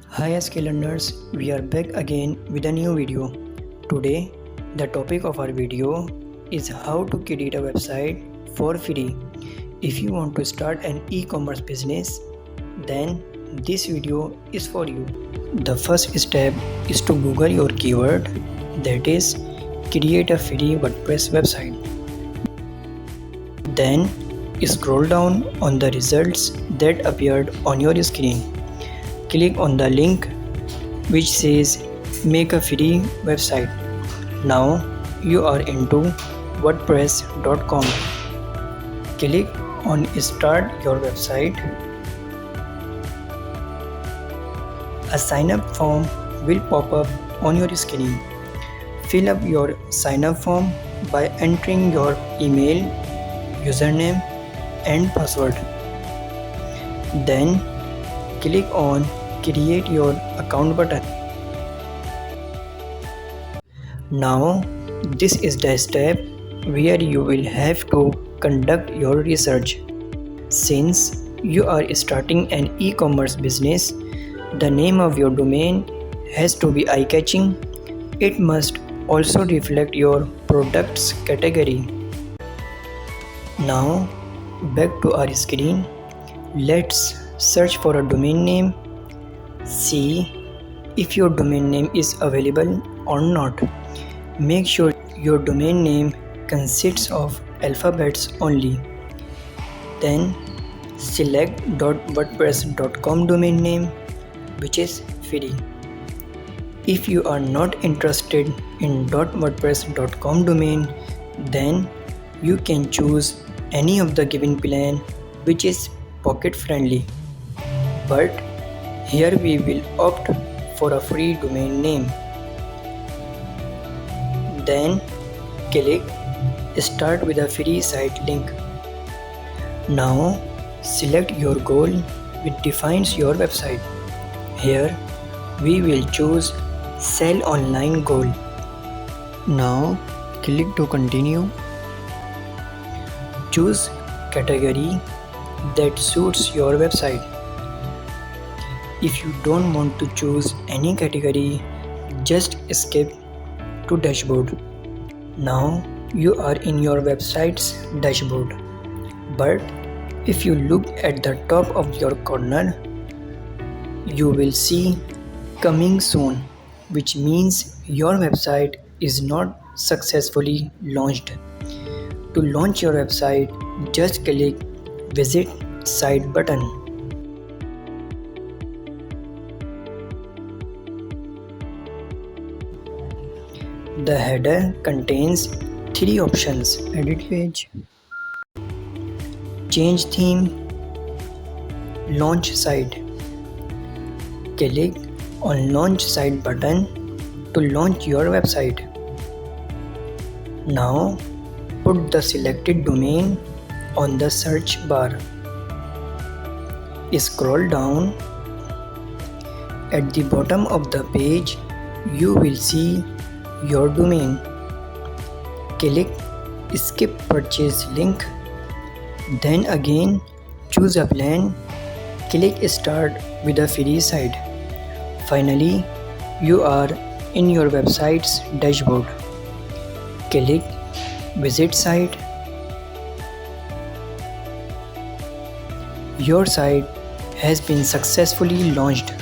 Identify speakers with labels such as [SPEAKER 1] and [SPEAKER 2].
[SPEAKER 1] Hi skill learners, we are back again with a new video. Today, the topic of our video is how to create a website for free. If you want to start an e-commerce business, then this video is for you. The first step is to Google your keyword, that is, create a free WordPress website. Then scroll down on the results that appeared on your screen. Click on the link which says make a free website. Now you are into WordPress.com. Click on start your website. A sign up form will pop up on your screen. Fill up your sign up form by entering your email, username and password. Then click on create your account button. Now this is the step where you will have to conduct your research. Since you are starting an e-commerce business, the name of your domain has to be eye-catching. It must also reflect your product's category. Now back to our screen. Let's search for a domain name. See if your domain name is available or not. Make sure your domain name consists of alphabets only. Then select .wordpress.com domain name, which is free. If you are not interested in .wordpress.com domain, then you can choose any of the given plan which is pocket friendly. But here we will opt for a free domain name. Then click start with a free site link. Now select your goal which defines your website. Here we will choose sell online goal. Now click to continue. Choose category that suits your website. If you don't want to choose any category, just skip to dashboard. Now you are in your website's dashboard. But if you look at the top of your corner, you will see coming soon, which means your website is not successfully launched. To launch your website, just click visit site button. The header contains three options: edit page, change theme, launch site. Click on launch site button to launch your website. Now put the selected domain on the search bar. Scroll down. At the bottom of the page, you will see your domain. Click skip purchase link. Then again choose a plan. Click start with a free site. Finally, you are in your website's dashboard. Click visit site. Your site has been successfully launched.